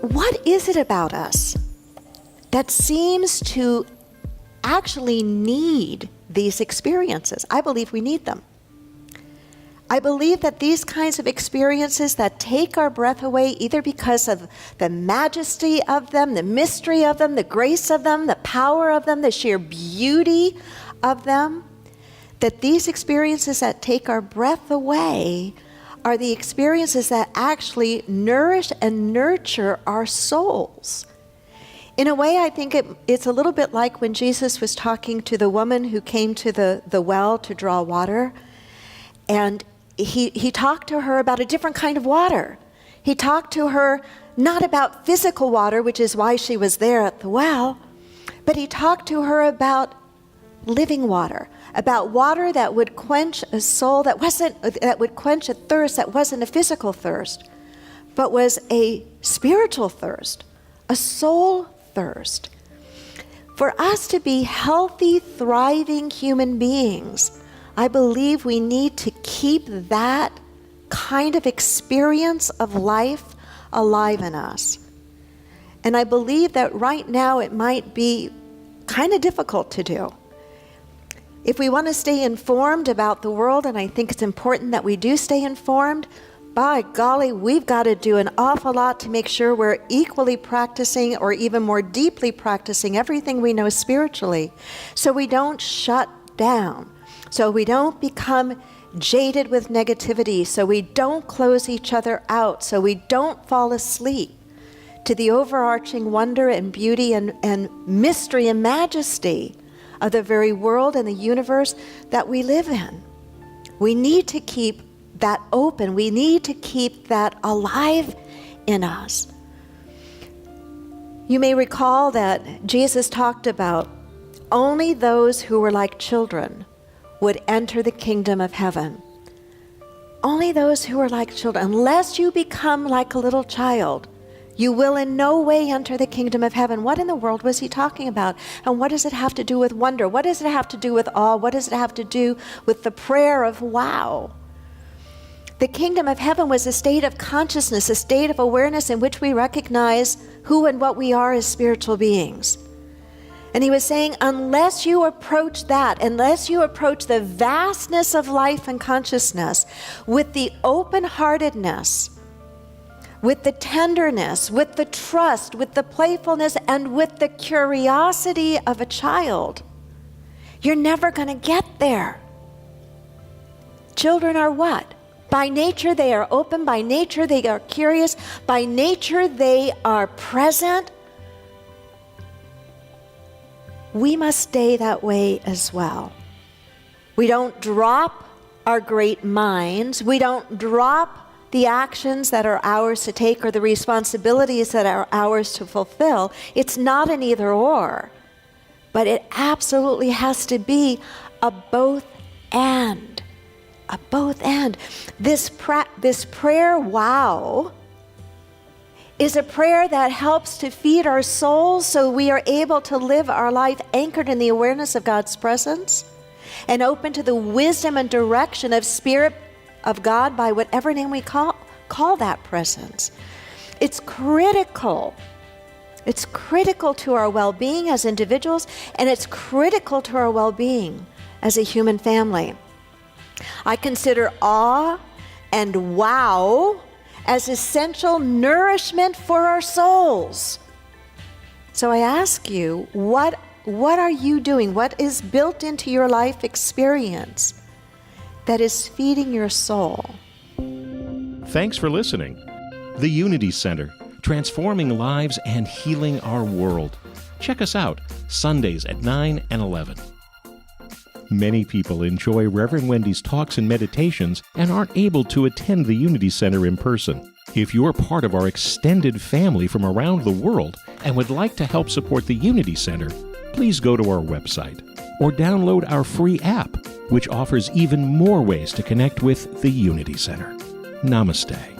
what is it about us that seems to actually need these experiences? I believe we need them. I believe that these kinds of experiences that take our breath away, either because of the majesty of them, the mystery of them, the grace of them, the power of them, the sheer beauty of them, that these experiences that take our breath away are the experiences that actually nourish and nurture our souls. In a way, I think it's a little bit like when Jesus was talking to the woman who came to the well to draw water, and he talked to her about a different kind of water. He talked to her not about physical water, which is why she was there at the well, but he talked to her about living water, about water that would quench a soul that would quench a thirst that wasn't a physical thirst, but was a spiritual thirst, a soul thirst. For us to be healthy, thriving human beings, I believe we need to keep that kind of experience of life alive in us. And I believe that right now it might be kind of difficult to do. If we want to stay informed about the world, and I think it's important that we do stay informed, by golly, we've got to do an awful lot to make sure we're equally practicing or even more deeply practicing everything we know spiritually, so we don't shut down, so we don't become jaded with negativity, so we don't close each other out, so we don't fall asleep to the overarching wonder and beauty and mystery and majesty of the very world and the universe that we live in. We need to keep that open. We need to keep that alive in us. You may recall that Jesus talked about only those who were like children would enter the kingdom of heaven. Only those who are like children. Unless you become like a little child, you will in no way enter the kingdom of heaven. What in the world was he talking about? And what does it have to do with wonder? What does it have to do with awe? What does it have to do with the prayer of wow? The kingdom of heaven was a state of consciousness, a state of awareness in which we recognize who and what we are as spiritual beings. And he was saying, unless you approach that, unless you approach the vastness of life and consciousness with the open-heartedness, with the tenderness, with the trust, with the playfulness, and with the curiosity of a child, you're never going to get there. Children are what? By nature, they are open. By nature, they are curious. By nature, they are present. We must stay that way as well. We don't drop our great minds. We don't drop the actions that are ours to take or the responsibilities that are ours to fulfill. It's not an either or, but it absolutely has to be a both and. A both and. This prayer, wow, is a prayer that helps to feed our souls so we are able to live our life anchored in the awareness of God's presence and open to the wisdom and direction of Spirit of God by whatever name we call that presence. It's critical. It's critical to our well-being as individuals, and it's critical to our well-being as a human family. I consider awe and wow as essential nourishment for our souls. So I ask you, what are you doing? What is built into your life experience that is feeding your soul? Thanks for listening. The Unity Center, transforming lives and healing our world. Check us out Sundays at 9 and 11. Many people enjoy Reverend Wendy's talks and meditations and aren't able to attend the Unity Center in person. If you're part of our extended family from around the world and would like to help support the Unity Center, please go to our website or download our free app, which offers even more ways to connect with the Unity Center. Namaste.